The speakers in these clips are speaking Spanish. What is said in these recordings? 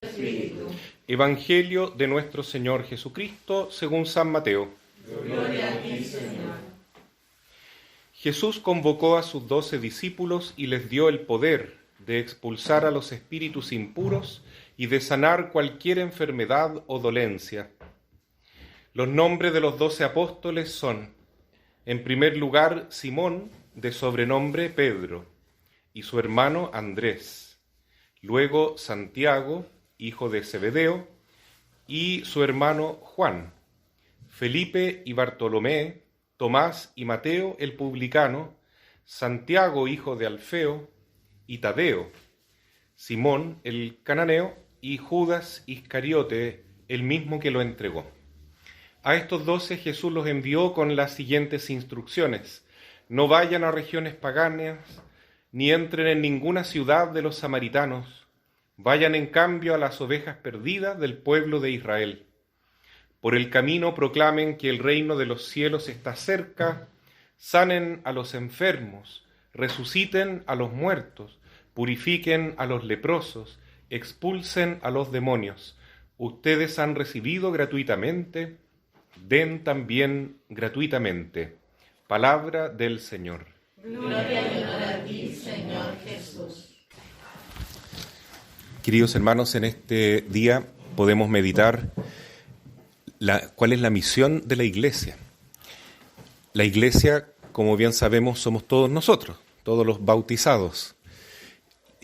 Espíritu. Evangelio de nuestro Señor Jesucristo según San Mateo. Gloria a ti, Señor. Jesús convocó a sus 12 discípulos y les dio el poder de expulsar a los espíritus impuros y de sanar cualquier enfermedad o dolencia. Los nombres de los 12 apóstoles son, en primer lugar, Simón, de sobrenombre Pedro, y su hermano Andrés. Luego Santiago, hijo de Zebedeo, y su hermano Juan, Felipe y Bartolomé, Tomás y Mateo el publicano, Santiago hijo de Alfeo, y Tadeo, Simón el cananeo, y Judas Iscariote, el mismo que lo entregó. A estos 12 Jesús los envió con las siguientes instrucciones: no vayan a regiones paganas, ni entren en ninguna ciudad de los samaritanos. Vayan en cambio a las ovejas perdidas del pueblo de Israel. Por el camino proclamen que el reino de los cielos está cerca, sanen a los enfermos, resuciten a los muertos, purifiquen a los leprosos, expulsen a los demonios. Ustedes han recibido gratuitamente, den también gratuitamente. Palabra del Señor. Gloria a ti, Señor Jesús. Queridos hermanos, en este día podemos meditar cuál es la misión de la Iglesia. La Iglesia, como bien sabemos, somos todos nosotros, todos los bautizados.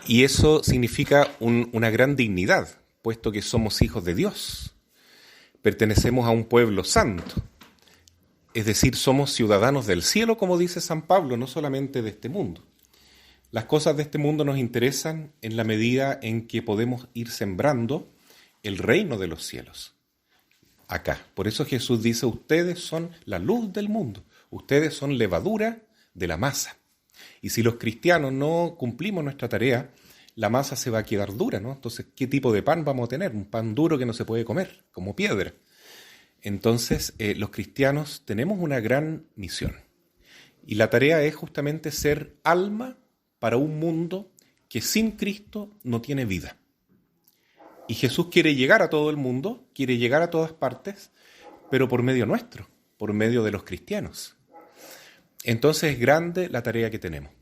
Y eso significa una gran dignidad, puesto que somos hijos de Dios. Pertenecemos a un pueblo santo. Es decir, somos ciudadanos del cielo, como dice San Pablo, no solamente de este mundo. Las cosas de este mundo nos interesan en la medida en que podemos ir sembrando el reino de los cielos acá. Por eso Jesús dice, ustedes son la luz del mundo, ustedes son levadura de la masa. Y si los cristianos no cumplimos nuestra tarea, la masa se va a quedar dura, ¿no? Entonces, ¿qué tipo de pan vamos a tener? Un pan duro que no se puede comer, como piedra. Entonces, los cristianos tenemos una gran misión. Y la tarea es justamente ser alma para un mundo que sin Cristo no tiene vida. Y Jesús quiere llegar a todo el mundo, quiere llegar a todas partes, pero por medio nuestro, por medio de los cristianos. Entonces es grande la tarea que tenemos.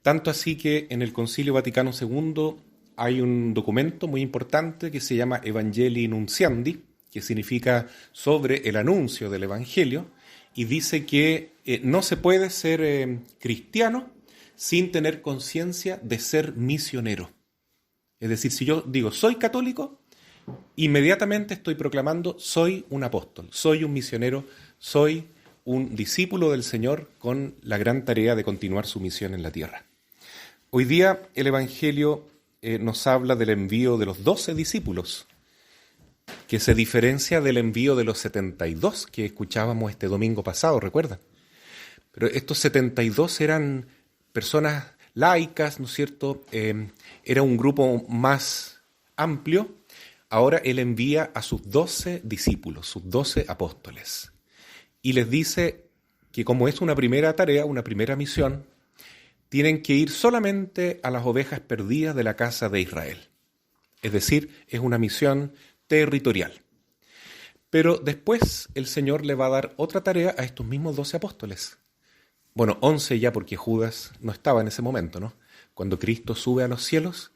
Tanto así que en el Concilio Vaticano II hay un documento muy importante que se llama Evangelii Nunciandi, que significa sobre el anuncio del Evangelio, y dice que no se puede ser cristiano sin tener conciencia de ser misionero. Es decir, si yo digo soy católico, inmediatamente estoy proclamando soy un apóstol, soy un misionero, soy un discípulo del Señor con la gran tarea de continuar su misión en la tierra. Hoy día el Evangelio nos habla del envío de los 12 discípulos, que se diferencia del envío de los 72 que escuchábamos este domingo pasado, ¿recuerdan? Pero estos 72 eran personas laicas, ¿no es cierto? Era un grupo más amplio. Ahora él envía a sus 12 discípulos, sus 12 apóstoles. Y les dice que como es una primera tarea, una primera misión, tienen que ir solamente a las ovejas perdidas de la casa de Israel. Es decir, es una misión territorial. Pero después el Señor le va a dar otra tarea a estos mismos 12 apóstoles. Bueno, 11 ya porque Judas no estaba en ese momento, ¿no? Cuando Cristo sube a los cielos,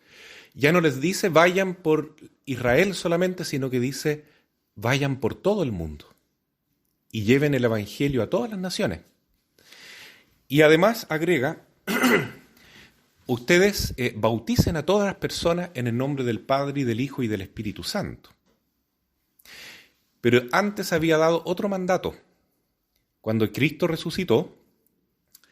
ya no les dice vayan por Israel solamente, sino que dice vayan por todo el mundo y lleven el Evangelio a todas las naciones. Y además agrega, ustedes bauticen a todas las personas en el nombre del Padre y del Hijo y del Espíritu Santo. Pero antes había dado otro mandato. Cuando Cristo resucitó,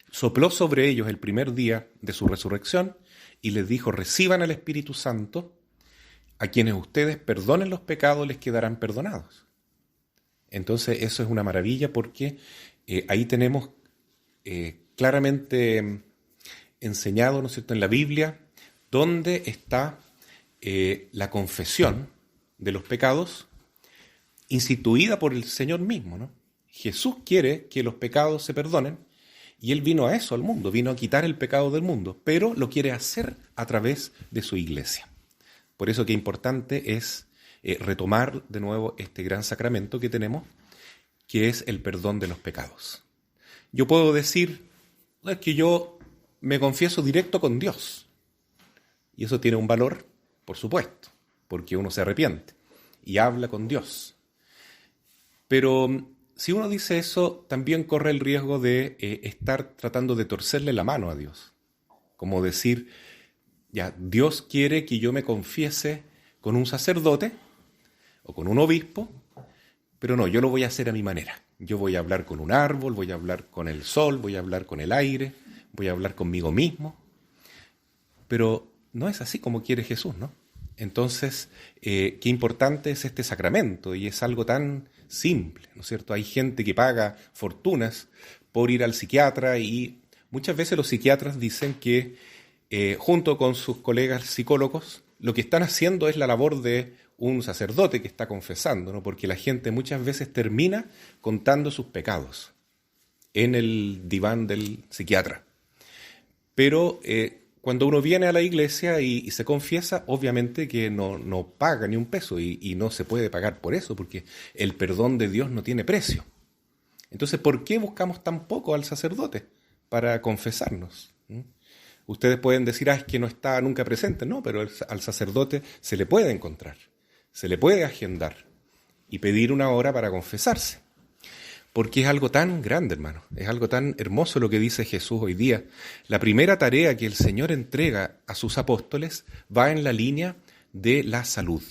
sopló sobre ellos el primer día de su resurrección y les dijo, reciban al Espíritu Santo, a quienes ustedes perdonen los pecados les quedarán perdonados. Entonces eso es una maravilla porque ahí tenemos claramente enseñado, ¿no es cierto?, en la Biblia, dónde está la confesión de los pecados instituida por el Señor mismo, ¿no? Jesús quiere que los pecados se perdonen y Él vino a eso, al mundo, vino a quitar el pecado del mundo, pero lo quiere hacer a través de su iglesia. Por eso que importante es retomar de nuevo este gran sacramento que tenemos, que es el perdón de los pecados. Yo puedo decir, es que yo me confieso directo con Dios. Y eso tiene un valor, por supuesto, porque uno se arrepiente y habla con Dios. Pero si uno dice eso, también corre el riesgo de estar tratando de torcerle la mano a Dios. Como decir, ya, Dios quiere que yo me confiese con un sacerdote o con un obispo, pero no, yo lo voy a hacer a mi manera. Yo voy a hablar con un árbol, voy a hablar con el sol, voy a hablar con el aire, voy a hablar conmigo mismo. Pero no es así como quiere Jesús, ¿no? Entonces, qué importante es este sacramento, y es algo tan simple, ¿no es cierto? Hay gente que paga fortunas por ir al psiquiatra, y muchas veces los psiquiatras dicen que junto con sus colegas psicólogos, lo que están haciendo es la labor de un sacerdote que está confesando, ¿no? Porque la gente muchas veces termina contando sus pecados en el diván del psiquiatra. Pero cuando uno viene a la iglesia y se confiesa, obviamente que no paga ni un peso, y no se puede pagar por eso, porque el perdón de Dios no tiene precio. Entonces, ¿por qué buscamos tan poco al sacerdote para confesarnos? Ustedes pueden decir, es que no está nunca presente. No, pero al sacerdote se le puede encontrar, se le puede agendar y pedir una hora para confesarse. Porque es algo tan grande, hermano, es algo tan hermoso lo que dice Jesús hoy día. La primera tarea que el Señor entrega a sus apóstoles va en la línea de la salud.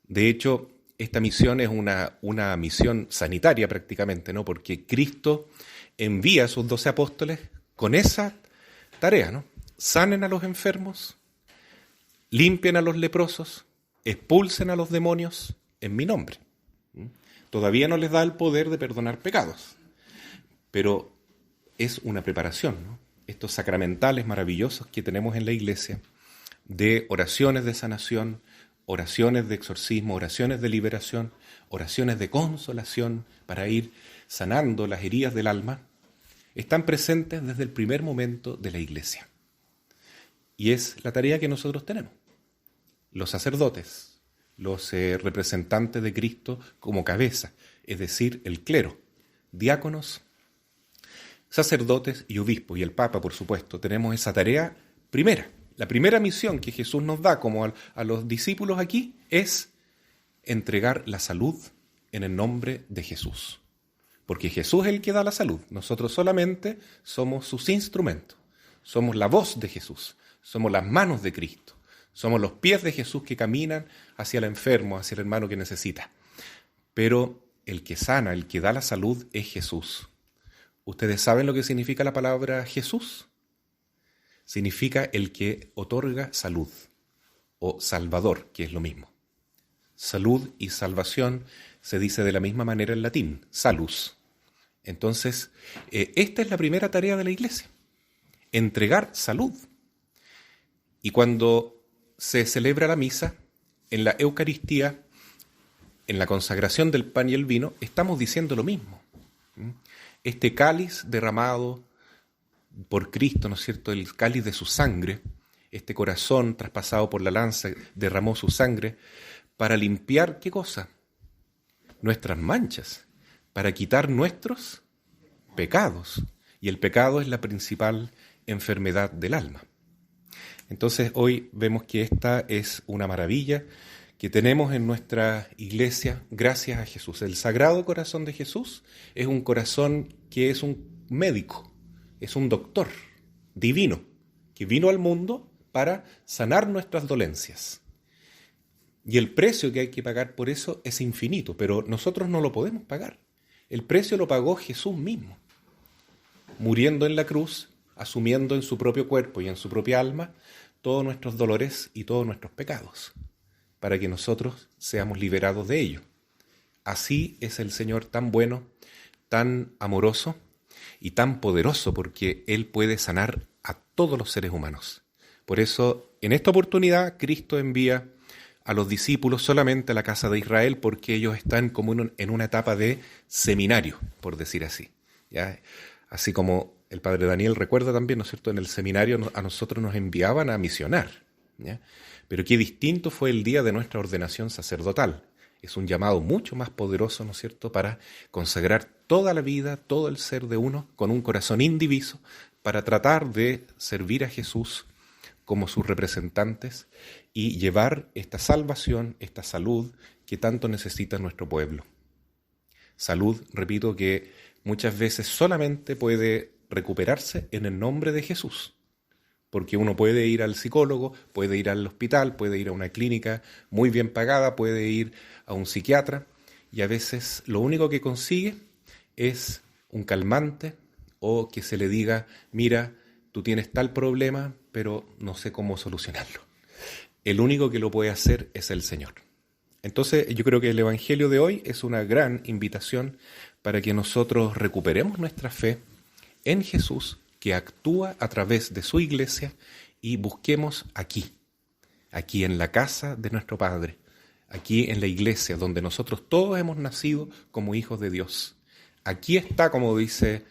De hecho, esta misión es una misión sanitaria prácticamente, ¿no? Porque Cristo envía a sus 12 apóstoles con esa tarea, ¿no? Sanen a los enfermos, limpien a los leprosos, expulsen a los demonios en mi nombre. Todavía no les da el poder de perdonar pecados, pero es una preparación, ¿no? Estos sacramentales maravillosos que tenemos en la iglesia, de oraciones de sanación, oraciones de exorcismo, oraciones de liberación, oraciones de consolación para ir sanando las heridas del alma, están presentes desde el primer momento de la iglesia. Y es la tarea que nosotros tenemos, los sacerdotes, los representantes de Cristo como cabeza, es decir, el clero, diáconos, sacerdotes y obispos, y el Papa, por supuesto. Tenemos esa tarea primera. La primera misión que Jesús nos da como a los discípulos aquí es entregar la salud en el nombre de Jesús. Porque Jesús es el que da la salud. Nosotros solamente somos sus instrumentos. Somos la voz de Jesús. Somos las manos de Cristo. Somos los pies de Jesús que caminan hacia el enfermo, hacia el hermano que necesita. Pero el que sana, el que da la salud es Jesús. ¿Ustedes saben lo que significa la palabra Jesús? Significa el que otorga salud, o Salvador, que es lo mismo. Salud y salvación se dice de la misma manera en latín, salus. Entonces, esta es la primera tarea de la iglesia, entregar salud. Y cuando se celebra la misa, en la Eucaristía, en la consagración del pan y el vino, estamos diciendo lo mismo. Este cáliz derramado por Cristo, ¿no es cierto?, el cáliz de su sangre, este corazón traspasado por la lanza, derramó su sangre para limpiar, ¿qué cosa? Nuestras manchas, para quitar nuestros pecados. Y el pecado es la principal enfermedad del alma. Entonces hoy vemos que esta es una maravilla que tenemos en nuestra iglesia gracias a Jesús. El Sagrado Corazón de Jesús es un corazón que es un médico, es un doctor divino que vino al mundo para sanar nuestras dolencias. Y el precio que hay que pagar por eso es infinito, pero nosotros no lo podemos pagar. El precio lo pagó Jesús mismo, muriendo en la cruz, asumiendo en su propio cuerpo y en su propia alma todos nuestros dolores y todos nuestros pecados, para que nosotros seamos liberados de ellos. Así es el Señor, tan bueno, tan amoroso y tan poderoso, porque Él puede sanar a todos los seres humanos. Por eso, en esta oportunidad, Cristo envía a los discípulos solamente a la casa de Israel, porque ellos están como en una etapa de seminario, por decir así, ¿ya? Así como el padre Daniel recuerda también, ¿no es cierto?, en el seminario a nosotros nos enviaban a misionar, ¿ya? Pero qué distinto fue el día de nuestra ordenación sacerdotal. Es un llamado mucho más poderoso, ¿no es cierto?, para consagrar toda la vida, todo el ser de uno, con un corazón indiviso, para tratar de servir a Jesús como sus representantes y llevar esta salvación, esta salud que tanto necesita nuestro pueblo. Salud, repito, que muchas veces solamente puede recuperarse en el nombre de Jesús. Porque uno puede ir al psicólogo, puede ir al hospital, puede ir a una clínica muy bien pagada, puede ir a un psiquiatra, y a veces lo único que consigue es un calmante o que se le diga, mira, tú tienes tal problema, pero no sé cómo solucionarlo. El único que lo puede hacer es el Señor. Entonces yo creo que el Evangelio de hoy es una gran invitación para que nosotros recuperemos nuestra fe en Jesús, que actúa a través de su iglesia, y busquemos aquí en la casa de nuestro Padre, aquí en la iglesia, donde nosotros todos hemos nacido como hijos de Dios. Aquí está, como dice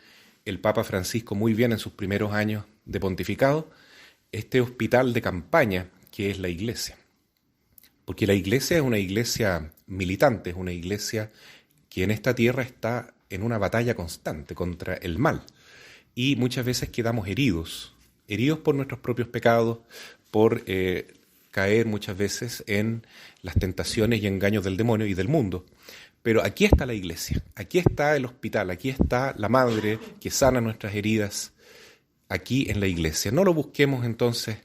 el Papa Francisco muy bien en sus primeros años de pontificado, este hospital de campaña que es la iglesia. Porque la iglesia es una iglesia militante, es una iglesia que en esta tierra está en una batalla constante contra el mal. Y muchas veces quedamos heridos por nuestros propios pecados, por caer muchas veces en las tentaciones y engaños del demonio y del mundo. Pero aquí está la iglesia, aquí está el hospital, aquí está la madre que sana nuestras heridas, aquí en la iglesia. No lo busquemos entonces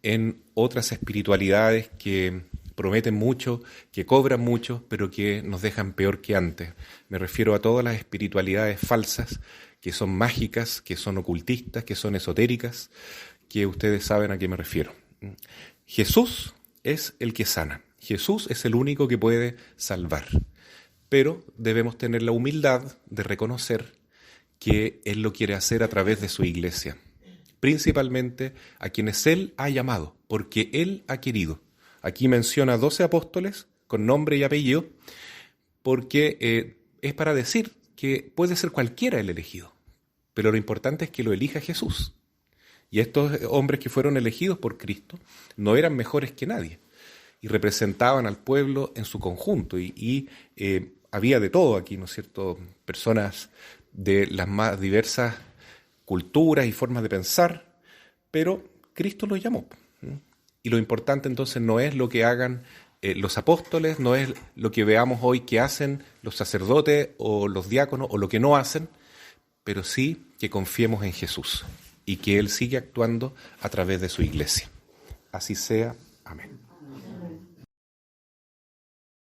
en otras espiritualidades que prometen mucho, que cobran mucho, pero que nos dejan peor que antes. Me refiero a todas las espiritualidades falsas, que son mágicas, que son ocultistas, que son esotéricas, que ustedes saben a qué me refiero. Jesús es el que sana, Jesús es el único que puede salvar, pero debemos tener la humildad de reconocer que Él lo quiere hacer a través de su iglesia, principalmente a quienes Él ha llamado, porque Él ha querido. Aquí menciona 12 apóstoles con nombre y apellido, porque es para decir que puede ser cualquiera el elegido, pero lo importante es que lo elija Jesús. Y estos hombres que fueron elegidos por Cristo no eran mejores que nadie, y representaban al pueblo en su conjunto, y había de todo aquí, ¿no es cierto?, personas de las más diversas culturas y formas de pensar, pero Cristo los llamó. Y lo importante entonces no es lo que hagan los apóstoles, no es lo que veamos hoy que hacen los sacerdotes o los diáconos o lo que no hacen, pero sí que confiemos en Jesús y que Él sigue actuando a través de su iglesia. Así sea. Amén.